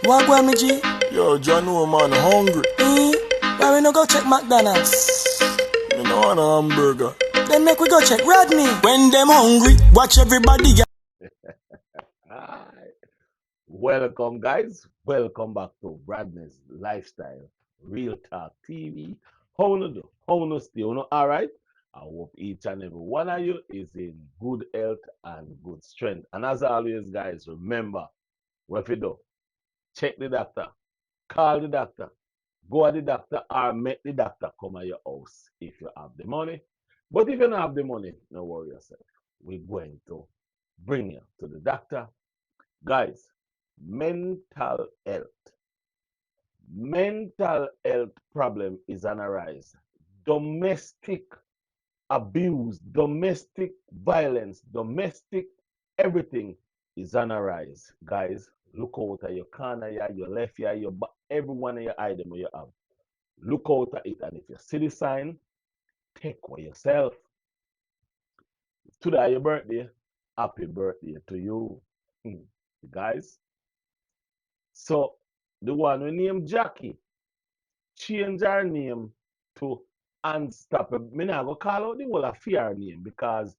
What go me G? Yo, John, no man, hungry. Why we no go check McDonald's? Me no want a hamburger. Then make we go check Rodney. When them hungry, watch everybody. Hi. Welcome, guys. Welcome back to Rodney's Lifestyle Real Talk TV. How you do? How you stay? You know, all right? I hope each and every one of you is in good health and good strength. And as always, guys, remember, what you do? Check the doctor, call the doctor, go to the doctor, or make the doctor come at your house if you have the money. But if you don't have the money, don't worry yourself. We're going to bring you to the doctor. Guys, mental health problem is on a rise. Domestic abuse, domestic violence, domestic everything is on a rise. Guys, look out at your corner, your left ear, your back, every one of your items you have. Look out at it, and if you see the sign, take care of yourself. Today your birthday, happy birthday to you, guys. So the one we named Jackie change her name to Unstoppable. Me not go call out the whole of her name because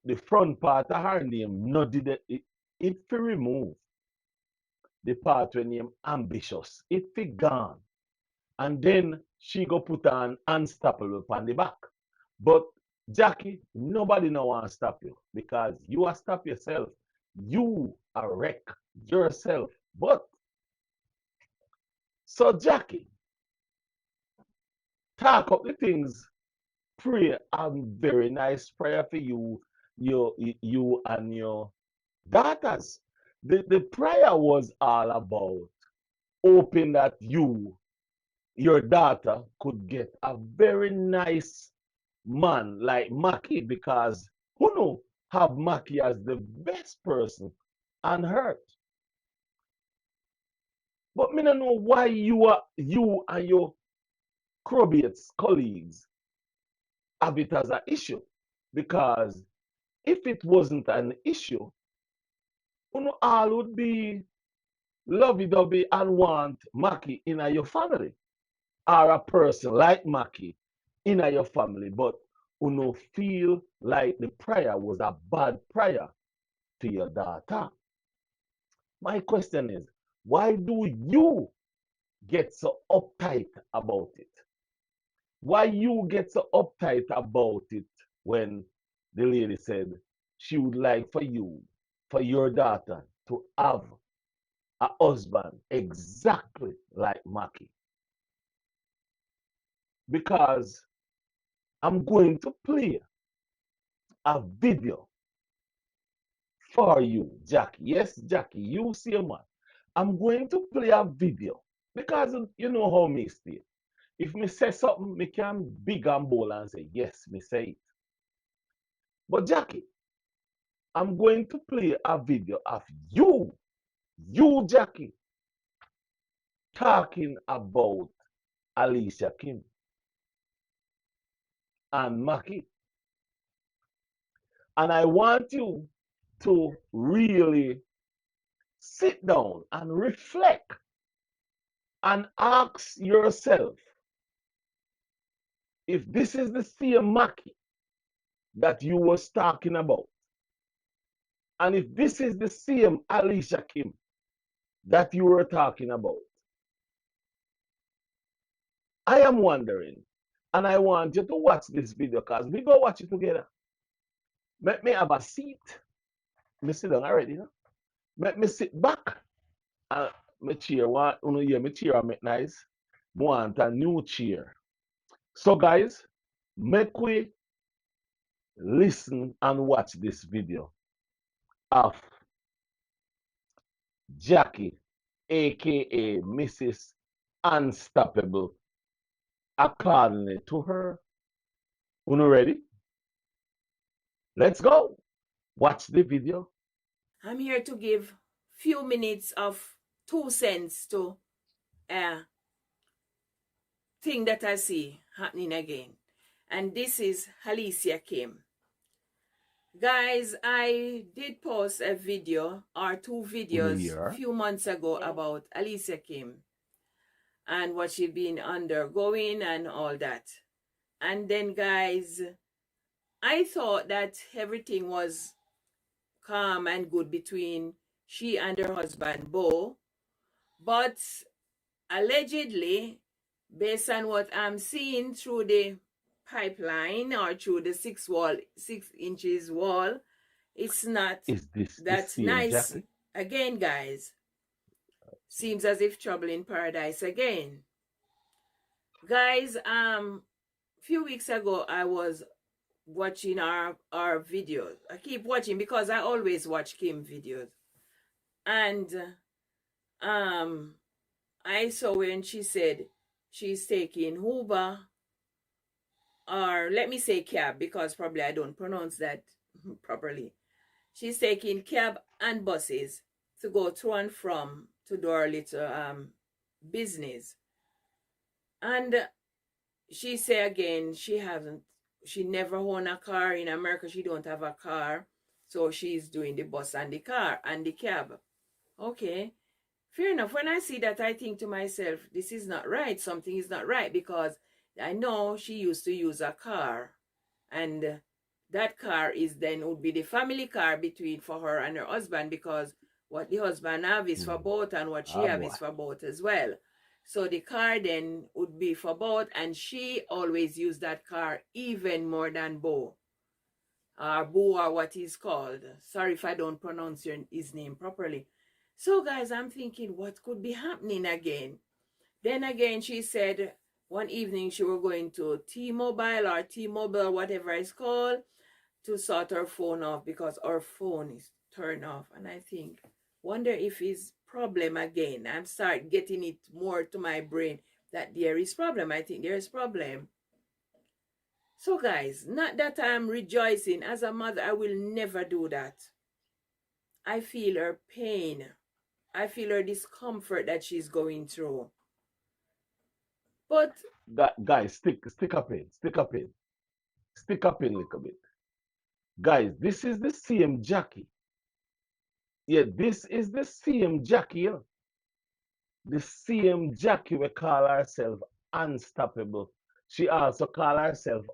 the front part of her name no did it fi remove the part we name ambitious. It fi gone. And then she go put on unstoppable on the back. But Jackie, nobody no want to stop you because you are stop yourself. You are wreck yourself. But so Jackie, talk up the things, pray a very nice prayer for you and your daughters. The prayer was all about hoping that your daughter could get a very nice man like Mackie, because who know have Mackie as the best person on earth. But me don't know why you and your Crobiates colleagues have it as an issue. Because if it wasn't an issue, you know, all would be lovey-dovey and want Mackie in your family, or a person like Mackie in your family. But you know, feel like the prayer was a bad prayer to your daughter. My question is, why do you get so uptight about it? Why you get so uptight about it when the lady said she would like for your daughter, to have a husband exactly like Mackie? Because I'm going to play a video for you, Jackie. Yes, Jackie, you see a man. I'm going to play a video because you know how me stay. If me say something, me can big and bold and say, yes, me say it. But Jackie, I'm going to play a video of you, Jackie, talking about Alicia Kim and Mackie. And I want you to really sit down and reflect and ask yourself if this is the same Mackie that you was talking about, and if this is the same Alicia Kim that you were talking about. I am wondering, and I want you to watch this video because we go watch it together. Let me have a seat. Me sit down already, no? Let me sit back. And my chair, want you know, yeah, my chair make nice. Want a new chair. So guys, make we listen and watch this video of Jackie, aka Mrs. Unstoppable, according to her. You ready? Let's go. Watch the video. I'm here to give few minutes of 2 cents to thing that I see happening again. And this is Alicia Kim. Guys, I did post a video or 2 videos a few months ago about Alicia Kim and what she'd been undergoing and all that. And then, guys, I thought that everything was calm and good between she and her husband, Bo. But allegedly, based on what I'm seeing through the pipeline or through the 6 inches wall, it's not Is this that the nice. Jackie? Again, guys, seems as if trouble in paradise again. Guys, few weeks ago I was watching our videos. I keep watching because I always watch Kim videos. And I saw when she said she's taking Uber, or let me say cab because probably I don't pronounce that properly. She's taking cab and buses to go to and from to do her little business. And she say again she never own a car in America. She don't have a car, so she's doing the bus and the car and the cab. Okay, fair enough. When I see that, I think to myself, this is not right. Something is not right, because I know she used to use a car, and that car is then would be the family car between for her and her husband, because what the husband have is for both and what she have is for both as well. So the car then would be for both, and she always used that car even more than Bo. Or Bo, or what he's called. Sorry if I don't pronounce his name properly. So guys, I'm thinking, what could be happening again? Then again, she said one evening she was going to T-Mobile or T-Mobile, whatever it's called, to sort her phone off because her phone is turned off. And I think, wonder if it's problem again. I'm start getting it more to my brain that there is problem. I think there is problem. So guys, not that I'm rejoicing. As a mother, I will never do that. I feel her pain. I feel her discomfort that she's going through. But guys, stick up in a little bit. Guys, this is the same Jackie. Yeah, this is the same Jackie. You know? The same Jackie we call herself unstoppable. She also call herself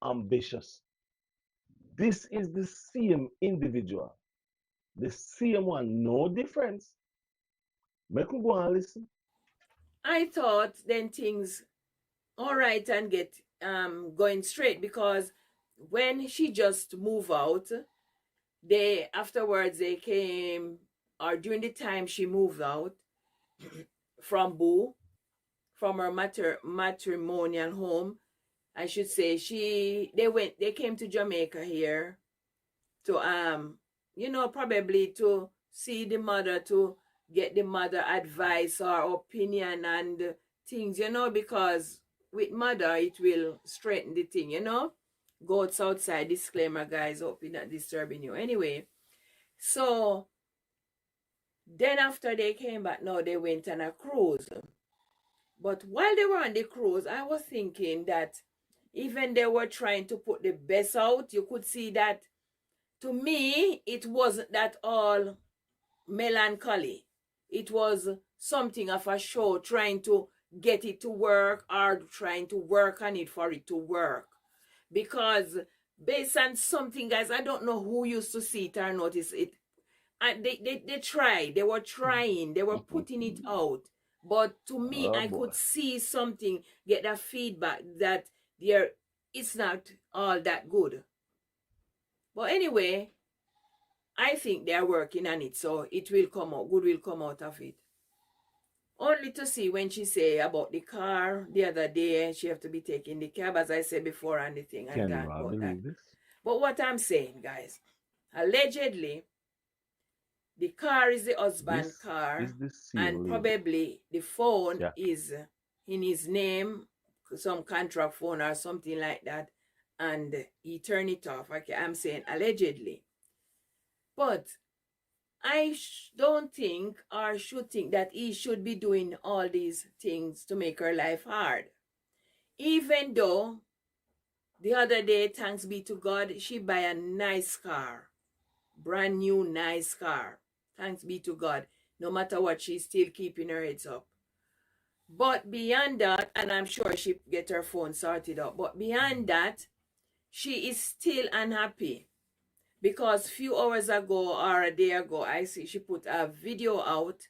ambitious. This is the same individual. The same one, no difference. Make we go and listen. I thought then things all right and get going straight, because when she just moved out, afterwards they came, or during the time she moved out from Boo, from her matrimonial home, I should say, they came to Jamaica here to probably to see the mother, to get the mother advice or opinion and things, because with mother it will straighten the thing, goats outside, disclaimer guys, hope it's not disturbing you. Anyway, so then after they came back, now they went on a cruise. But while they were on the cruise, I was thinking that even they were trying to put the best out, you could see that, to me, it wasn't that all melancholy. It was something of a show, trying to get it to work or trying to work on it for it to work. Because based on something, guys, I don't know who used to see it or notice it. And they tried, they were trying, they were putting it out. But to me, I could see something, get that feedback that it's not all that good. But anyway, I think they are working on it, so it will come out, good will come out of it. Only to see when she say about the car the other day, she have to be taking the cab, as I said before, and the thing. I can't believe this. But what I'm saying, guys, allegedly, the car is the husband's car, and probably the phone is in his name, some contract phone or something like that, and he turned it off. Okay, I'm saying allegedly. But I don't think or should think that he should be doing all these things to make her life hard. Even though The other day, thanks be to God, she buy a nice car. Brand new, nice car. Thanks be to God. No matter what, she's still keeping her heads up. But beyond that, and I'm sure she get her phone sorted out, but beyond that, she is still unhappy. Because few hours ago or a day ago, I see she put a video out.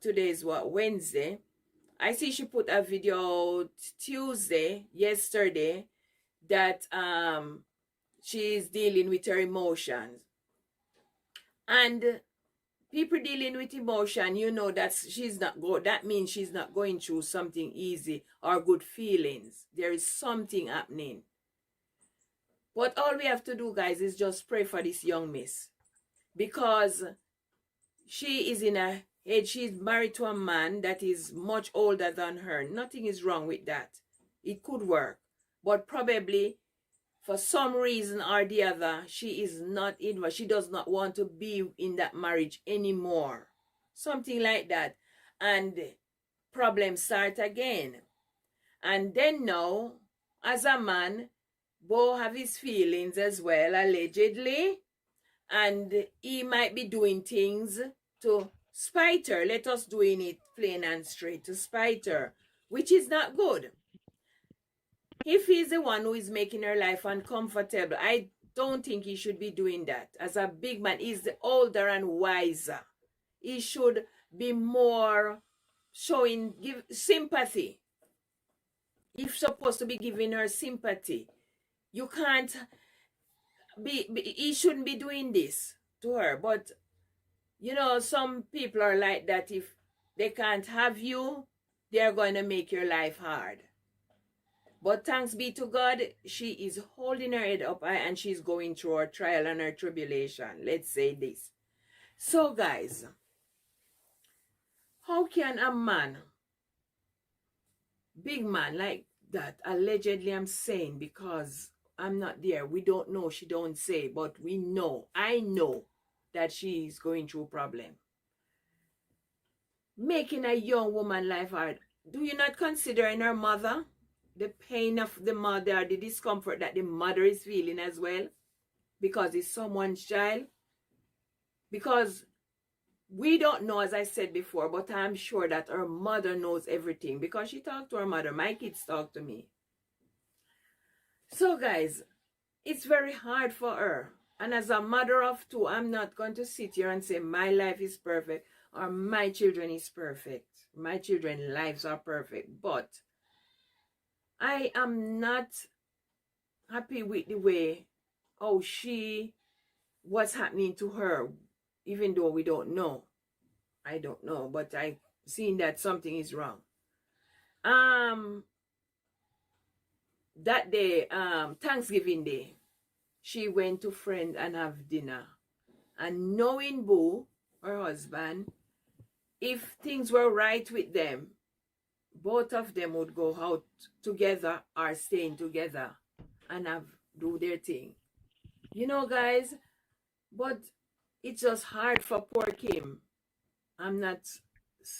Today is what, Wednesday. I see she put a video out Tuesday, yesterday, that she's dealing with her emotions. And people dealing with emotion, you know that that means she's not going through something easy or good feelings. There is something happening. But all we have to do, guys, is just pray for this young miss. Because she is in a age, she's married to a man that is much older than her. Nothing is wrong with that. It could work. But probably for some reason or the other, she is not in, she does not want to be in that marriage anymore. Something like that. And problems start again. And then now, as a man, Bo have his feelings as well, allegedly. And he might be doing things to spite her. Let us doing it plain and straight, to spite her, which is not good. If he's the one who is making her life uncomfortable, I don't think he should be doing that. As a big man, he's older and wiser. He should be more give sympathy. He's supposed to be giving her sympathy. You can't he shouldn't be doing this to her. But, you know, some people are like that. If they can't have you, they're going to make your life hard. But thanks be to God, she is holding her head up high and she's going through her trial and her tribulation. Let's say this. So, guys, how can a man, big man like that, allegedly I'm saying, because I'm not there, we don't know, she don't say, but we know, I know that she is going through a problem. Making a young woman life hard. Do you not consider in her mother? The pain of the mother, the discomfort that the mother is feeling as well, because it's someone's child. Because we don't know, as I said before, but I'm sure that her mother knows everything, because she talked to her mother. My kids talk to me. So, guys, it's very hard for her. And as a mother of two, I'm not going to sit here and say my life is perfect or my children is perfect. My children's lives are perfect. But I am not happy with the way what's happening to her, even though we don't know. I don't know, but I've seen that something is wrong. That day, Thanksgiving Day, she went to friends and have dinner. And knowing Boo, her husband, if things were right with them, both of them would go out together or staying together and do their thing. You know, guys, but it's just hard for poor Kim. I'm not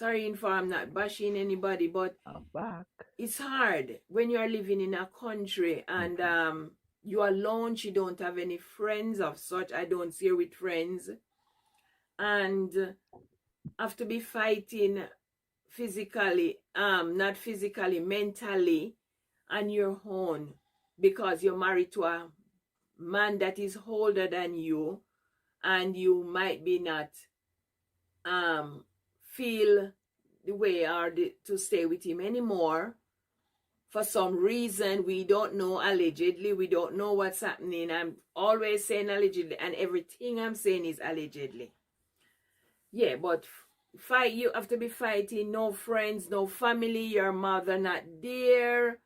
I'm not bashing anybody, but I'm back. It's hard when you're living in a country and you're alone. She don't have any friends of such. I don't see her with friends. And have to be fighting physically, not physically, mentally on your own, because you're married to a man that is older than you, and you might be not feel the way or to stay with him anymore for some reason. We don't know, allegedly. We don't know what's happening. I'm always saying allegedly, and everything I'm saying is allegedly. Yeah, but you have to be fighting, no friends, no family, your mother not there,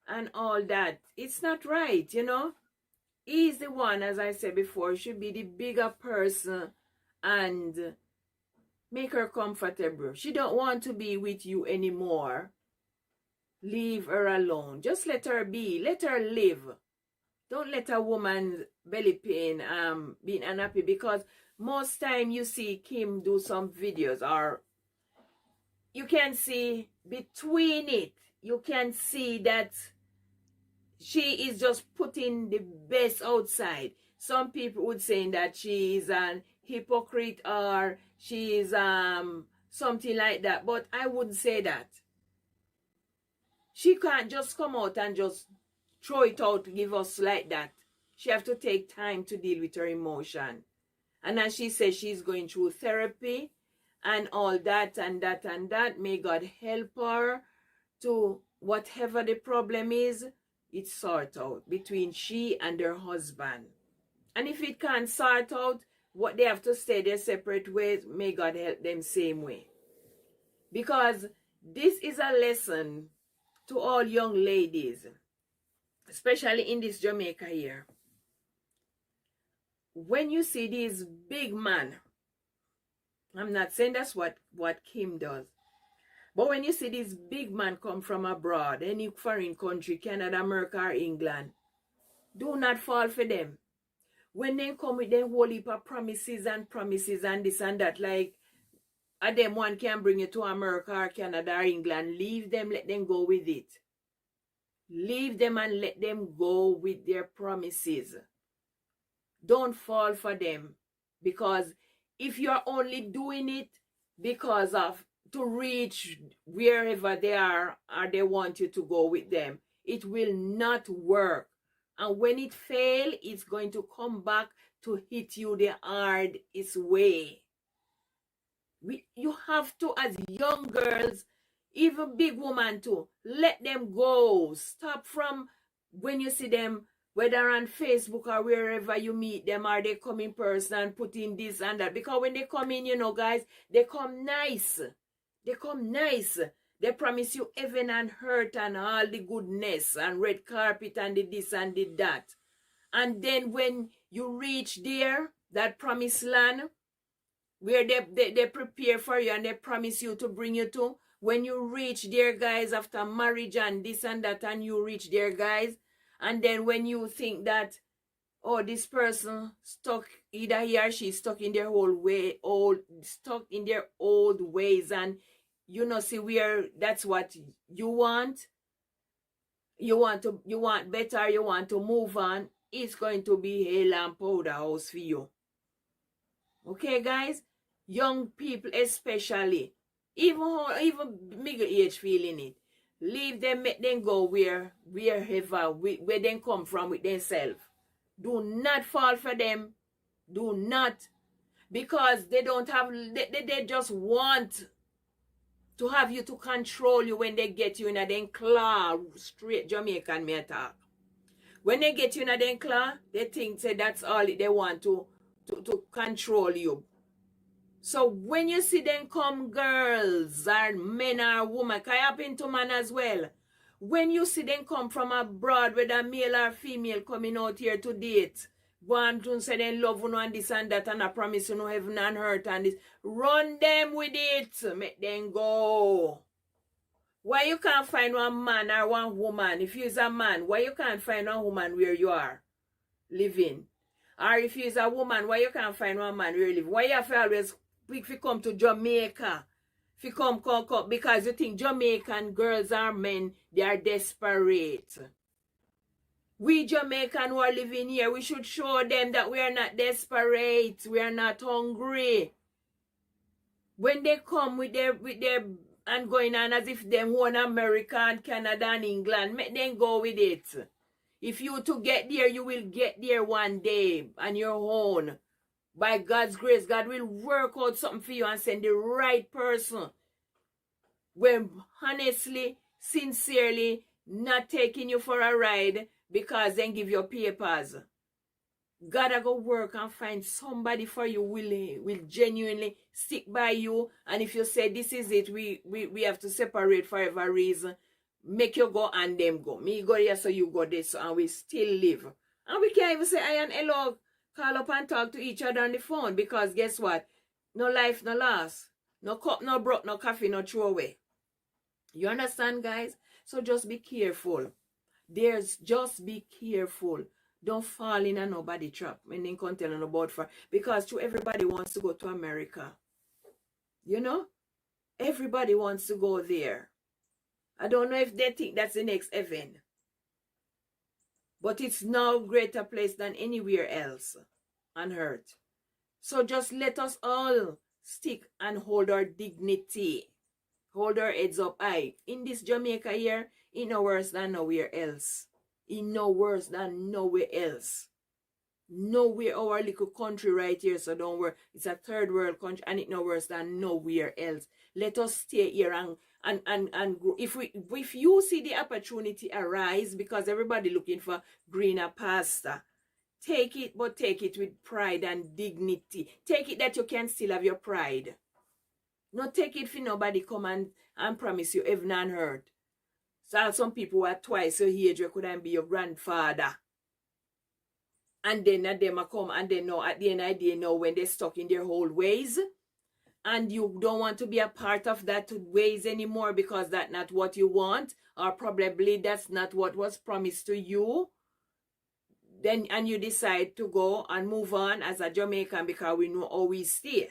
and all that. It's not right, you know. He's the one, as I said before, should be the bigger person and make her comfortable. She don't want to be with you anymore. Leave her alone. Just let her be. Let her live. Don't let a woman's belly pain being unhappy, because most time you see Kim do some videos, or you can see between it, you can see that she is just putting the best outside. Some people would say that she is an hypocrite or she is something like that, but I wouldn't say that. She can't just come out and just throw it out to give us like that. She have to take time to deal with her emotion. And as she says, she's going through therapy and all that and that and that. May God help her to whatever the problem is, it's sort out between she and her husband. And if it can't sort out, what they have to stay their separate ways, may God help them same way. Because this is a lesson to all young ladies, especially in this Jamaica here. When you see these big men, I'm not saying that's what Kim does, but when you see these big men come from abroad, any foreign country, Canada, America, or England, do not fall for them. When they come with their whole heap of promises and this and that, like them one can bring you to America or Canada or England, leave them, let them go with it. Leave them and let them go with their promises. Don't fall for them, because if you're only doing it because of to reach wherever they are or they want you to go with them, it will not work. And when it fails, it's going to come back to hit you the hardest way. You have to, as young girls, even big women too, let them go. Stop from when you see them, whether on Facebook or wherever you meet them, or they come in person and put in this and that. Because when they come in, you know, guys, they come nice. They come nice. They promise you heaven and earth and all the goodness and red carpet and the this and the that. And then when you reach there, that promised land, where they prepare for you and they promise you to bring you to, when you reach there, guys, after marriage and this and that, and you reach there, guys, and then when you think that, oh, this person stuck, either he or she stuck in their stuck in their old ways, and you know, see where that's what you want. You want better, you want to move on. It's going to be hell and powder house for you. Okay, guys? Young people especially, even middle age feeling it. Leave them, make them go wherever, where they come from with themselves. Do not fall for them. Do not. Because they don't have, they just want to have you to control you when they get you in a den claw, straight Jamaican me talk. When they get you in a den claw, they think say that's all they want to control you. So when you see them come, girls or men or women, can happen to man as well. When you see them come from abroad, whether male or female coming out here to date, want to say they love you and this and that, and I promise you no heaven and earth and this, run them with it, make them go. Why you can't find one man or one woman? If you're a man, why you can't find one woman where you are living? Or if you're a woman, why you can't find one man where you live? Why you have to always, if you come to Jamaica, if you come, because you think Jamaican girls or men, they are desperate. We Jamaican who are living here, we should show them that we are not desperate, we are not hungry. When they come with their and going on as if them own America and Canada and England, make them go with it. If you to get there, you will get there one day on your own. By God's grace, God will work out something for you and send the right person. When honestly, sincerely, not taking you for a ride because then give your papers. God will go work and find somebody for you will genuinely stick by you. And if you say this is it, we have to separate for whatever reason, make you go and them go. Me go here so you go there, so and we still live. And we can't even say I and hello, call up and talk to each other on the phone, because guess what? No life, no loss. No cup, no broke, no coffee, no throw away. You understand, guys? So just be careful. Just be careful. Don't fall in a nobody trap when they can tell them about for, because everybody wants to go to America. You know? Everybody wants to go there. I don't know if they think that's the next heaven. but it's no greater place than anywhere else on earth. So just let us all stick and hold our dignity, hold our heads up high. In this Jamaica here, it no worse than nowhere else. It no worse than nowhere else. Nowhere our little country right here, so don't worry. It's a third world country and it no worse than nowhere else. Let us stay here and grow. If you see the opportunity arise, because everybody looking for greener pasture, take it, but take it with pride and dignity. Take it that you can still have your pride. Not take it for nobody come and promise you heaven and earth. So some people who are twice your age, you couldn't be your grandfather. And then them come and they know at the end of the day know when they're stuck in their old ways. And you don't want to be a part of that ways anymore because that's not what you want. Or probably that's not what was promised to you. Then and you decide to go and move on as a Jamaican because we know how we stay.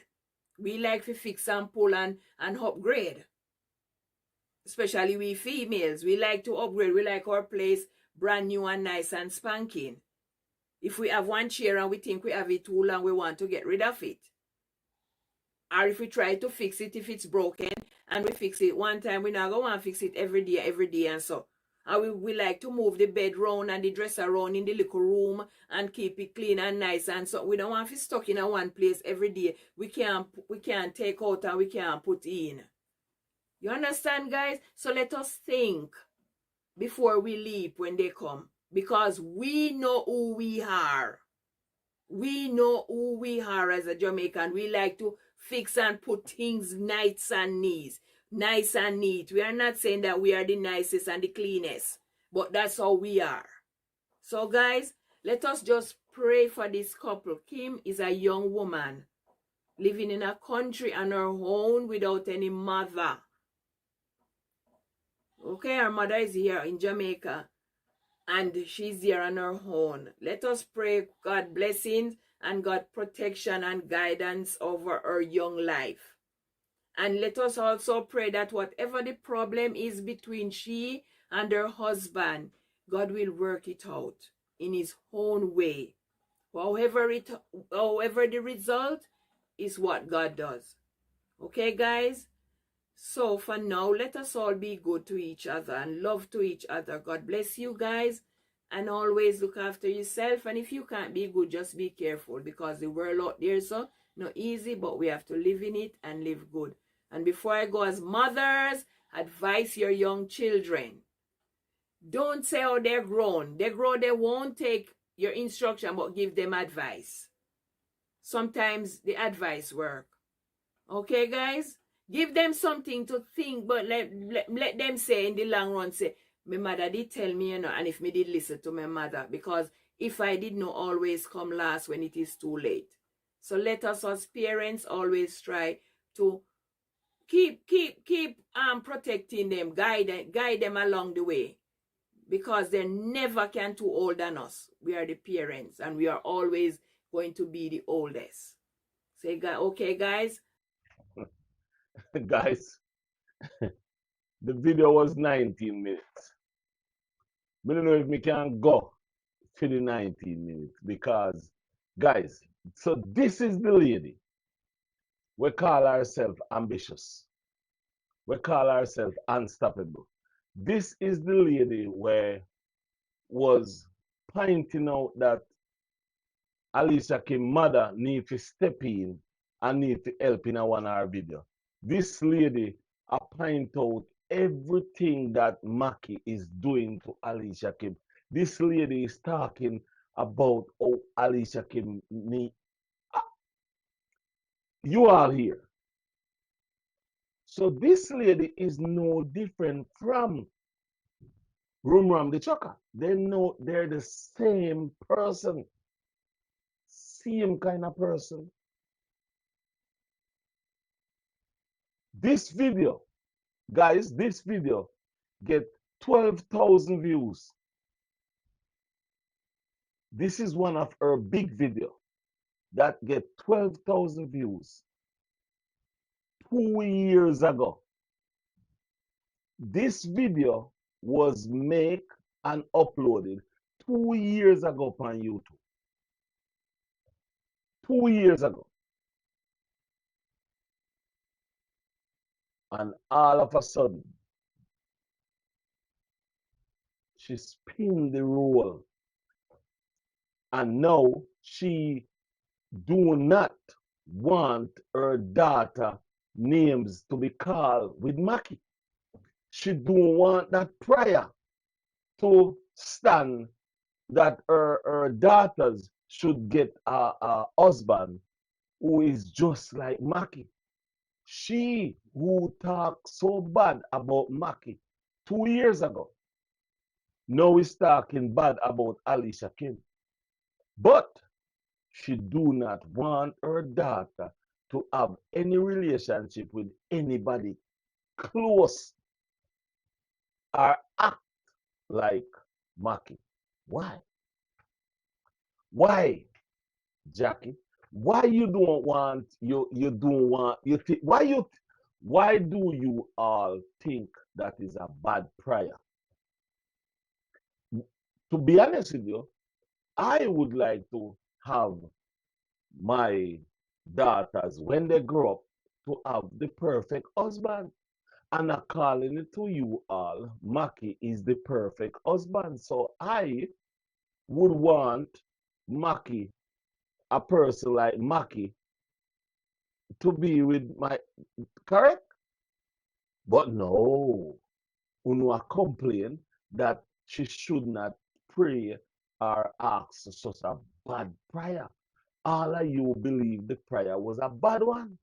We like to fix and pull and upgrade. Especially we females. We like to upgrade. We like our place brand new and nice and spanking. If we have one chair and we think we have it too long, we want to get rid of it. Or if we try to fix it, if it's broken, and we fix it one time, we're not going to want to fix it every day, and so. And we like to move the bed round and the dresser around in the little room and keep it clean and nice. And so we don't want to be stuck in a one place every day. We can't take out and we can't put in. You understand, guys? So let us think before we leap when they come. Because we know who we are. We know who we are as a Jamaican. We like to fix and put things nice and neat. Nice and neat. We are not saying that we are the nicest and the cleanest. But that's how we are. So guys, let us just pray for this couple. Kim is a young woman living in a country on her own without any mother. Okay, her mother is here in Jamaica. And she's here on her own. Let us pray God blessings and God protection and guidance over her young life. And let us also pray that whatever the problem is between she and her husband, God will work it out in his own way. However the result is what God does. Okay, guys? So for now, let us all be good to each other and love to each other. God bless you guys. And always look after yourself. And if you can't be good, just be careful. Because the world out there is so not easy, but we have to live in it and live good. And before I go, as mothers, advise your young children. Don't say, oh, they're grown. They grow, they won't take your instruction, but give them advice. Sometimes the advice work. Okay, guys? Give them something to think, but let them say in the long run, say, my mother did tell me, and if me did listen to my mother, because if I did not always come last when it is too late. So let us as parents always try to keep protecting them, guide them along the way, because they never can too old than us. We are the parents, and we are always going to be the oldest. Say, okay, guys? Guys, the video was 19 minutes. I don't know if we can go for the 19 minutes because, guys, so this is the lady. We call ourselves ambitious. We call ourselves unstoppable. This is the lady where was pointing out that Alicia Kim mother need to step in and need to help in one of our video. This lady point out everything that Mackie is doing to Alicia Kim. This lady is talking about how Alicia Kim need. You are here. So this lady is no different from Rum the Chucker. They know they're the same person. Same kind of person. This video, guys, this video get 12,000 views. This is one of her big video that get 12,000 views 2 years ago. This video was made and uploaded 2 years ago on YouTube. 2 years ago. And all of a sudden, she spin the role. And now she do not want her daughter names to be called with Mackie. She don't want that prayer to stand that her daughters should get a husband who is just like Mackie. She who talked so bad about Mackie 2 years ago, now is talking bad about Alicia Kim. But she do not want her daughter to have any relationship with anybody close or act like Mackie. Why? Why, Jackie? Why you don't want you don't want you think why do you all think that is a bad prayer? To be honest with you, I would like to have my daughters when they grow up to have the perfect husband. And I'm calling it to you all, Mackie is the perfect husband. So I would want Mackie, a person like Mackie, to be with my correct. But no, Uno complain that she should not pray or ask such a bad prayer. All of you believe the prayer was a bad one.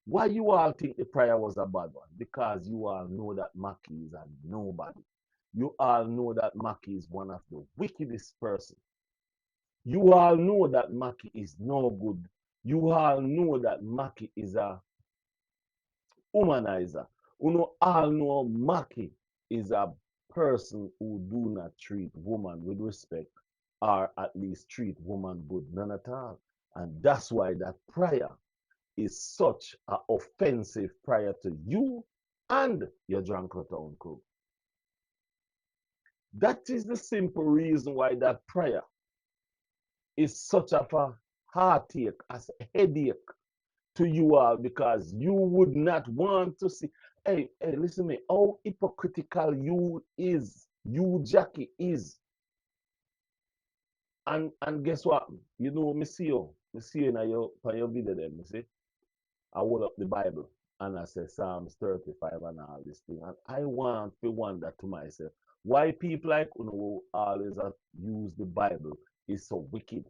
Why you all think the prayer was a bad one? Because you all know that Mackie is a nobody. You all know that Mackie is one of the wickedest person. You all know that Mackie is no good. You all know that Mackie is a humanizer. You all know Mackie is a person who do not treat woman with respect or at least treat woman good, none at all. And that's why that prayer is such an offensive prayer to you and your drunk town crew. That is the simple reason why that prayer is such of a heartache, as a headache to you all, because you would not want to see. Hey, listen to me. How hypocritical you is, you Jackie is. And guess what? You know, me see you in your video there, me see. I hold up the Bible and I say Psalms 35 and all this thing. And I want to wonder to myself, why people like who always use the Bible is so wicked.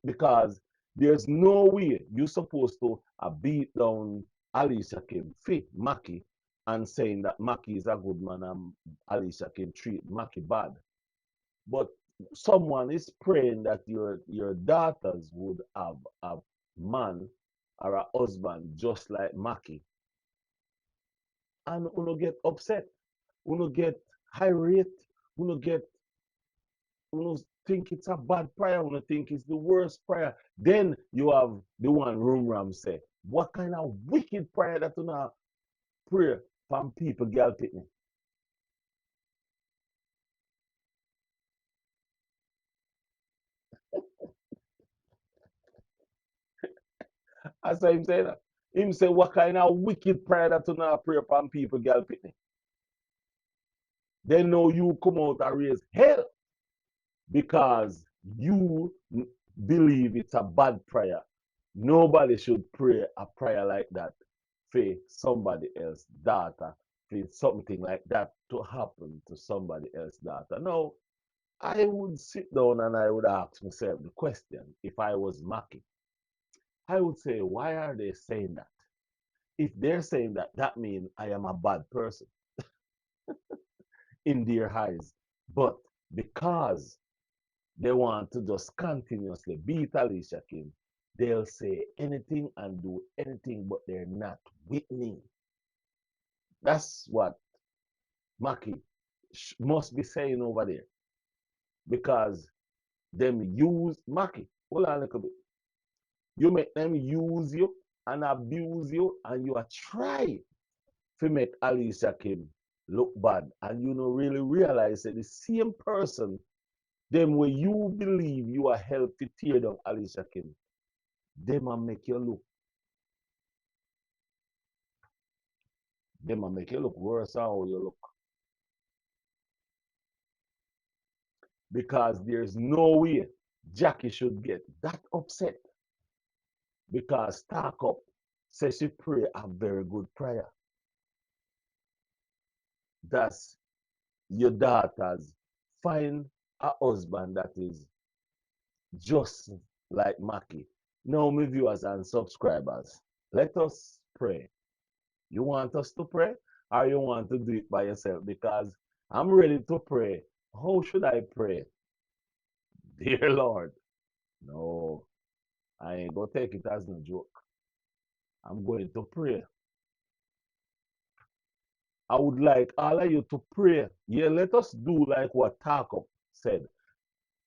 Because there's no way you're supposed to beat down Alicia Kim, fit Mackie, and saying that Mackie is a good man and Alicia Kim treat Mackie bad. But someone is praying that your daughters would have a man or a husband just like Mackie. And uno get upset, uno get irate, uno get uno think it's a bad prayer, uno think it's the worst prayer. Then you have the one Room Ram say, what kind of wicked prayer that uno pray from people girl pitney? That's what him say that. Him say, what kind of wicked prayer that uno pray from people girl pitney? They know you come out and raise hell because you believe it's a bad prayer. Nobody should pray a prayer like that for somebody else's daughter, for something like that to happen to somebody else's daughter. No, I would sit down and I would ask myself the question, if I was Mackie, I would say, why are they saying that? If they're saying that, that means I am a bad person in their eyes. But because they want to just continuously beat Alicia Kim, they'll say anything and do anything, but they're not with me. That's what Mackie must be saying over there. Because them use Mackie. Hold on a little bit. You make them use you and abuse you, and you are trying to make Alicia Kim look bad and you don't really realize that the same person, them where you believe you are helped to tear down Alicia Kim, them a make you look worse than how you look. Because there's no way Jackie should get that upset because Talk Up says she pray a very good prayer. That's your daughters find a husband that is just like Mackie. Now, my viewers and subscribers, let us pray. You want us to pray or you want to do it by yourself? Because I'm ready to pray. How should I pray? Dear Lord, no, I ain't gonna take it as no joke. I'm going to pray. I would like all of you to pray. Yeah, let us do like what Talk Up said.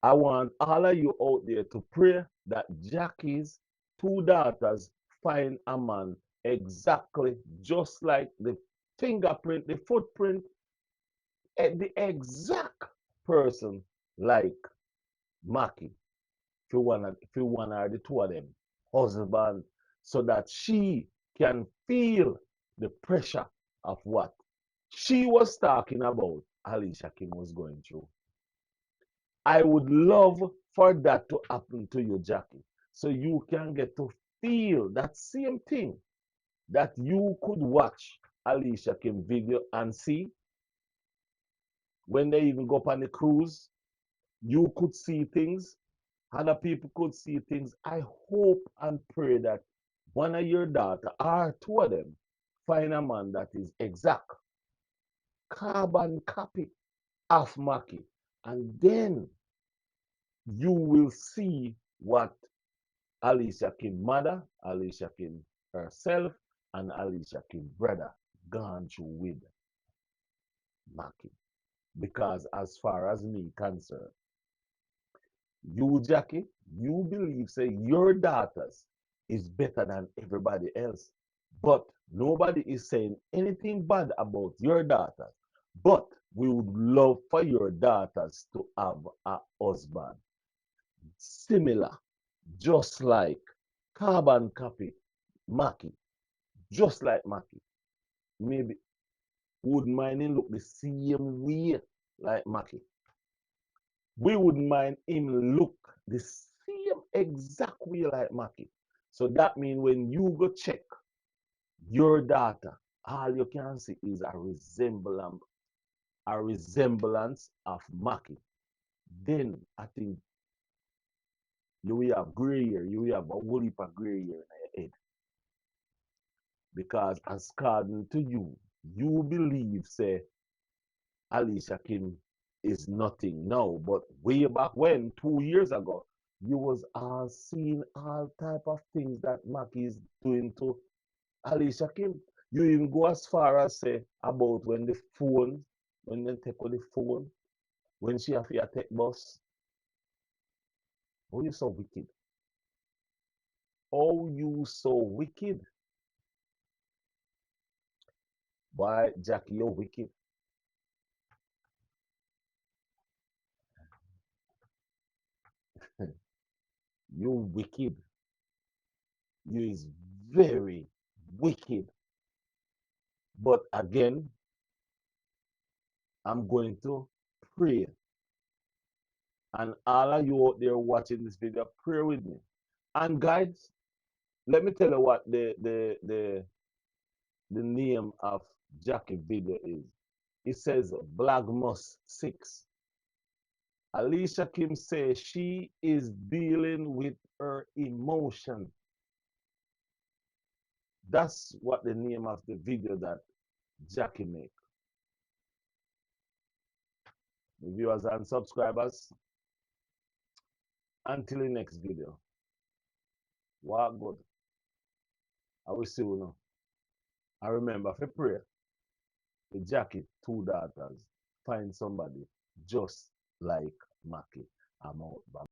I want all of you out there to pray that Jackie's two daughters find a man exactly just like the fingerprint, the footprint, the exact person like Mackie. If you want her, the two of them, husband, so that she can feel the pressure of what she was talking about Alicia Kim was going through. I would love for that to happen to you, Jackie, so you can get to feel that same thing that you could watch Alicia Kim video and see when they even go up on the cruise. You could see things, other people could see things. I hope and pray that one of your daughter or two of them find a man that is exact carbon copy of Mackie, and then you will see what Alicia Kim mother, Alicia Kim herself, and Alicia Kim brother gone through with Mackie. Because as far as me concerned, you, Jackie, you believe say your daughters is better than everybody else. But nobody is saying anything bad about your daughters. But we would love for your daughters to have a husband similar, just like carbon copy Mackie, just like Mackie. Maybe would mind him look the same way like Mackie. We wouldn't mind him look the same exact way like Mackie. So that means when you go check your data, all you can see is a resemblance of Mackie. Then I think you will have gray hair, you will have a whole heap of gray hair in your head. Because as according to you, you believe, say, Alicia Kim is nothing now, but way back when, 2 years ago, you was all seeing all type of things that Mackie is doing to Alicia Kim. You even go as far as say about when they take on the phone, when she have to take bus. Oh, you so wicked. Oh, you so wicked. Why, Jackie, you're wicked. You wicked. You is very wicked. But again, I'm going to pray. And all of you out there watching this video, pray with me. And guys, let me tell you what the name of Jackie video is. It says Blagmus 6. Alicia Kim says she is dealing with her emotion. That's what the name of the video that Jackie make. The viewers and subscribers, until the next video. Walk good. I will see you now. I remember for prayer, the Jackie, two daughters, find somebody just like Mackie. I'm out. Bye.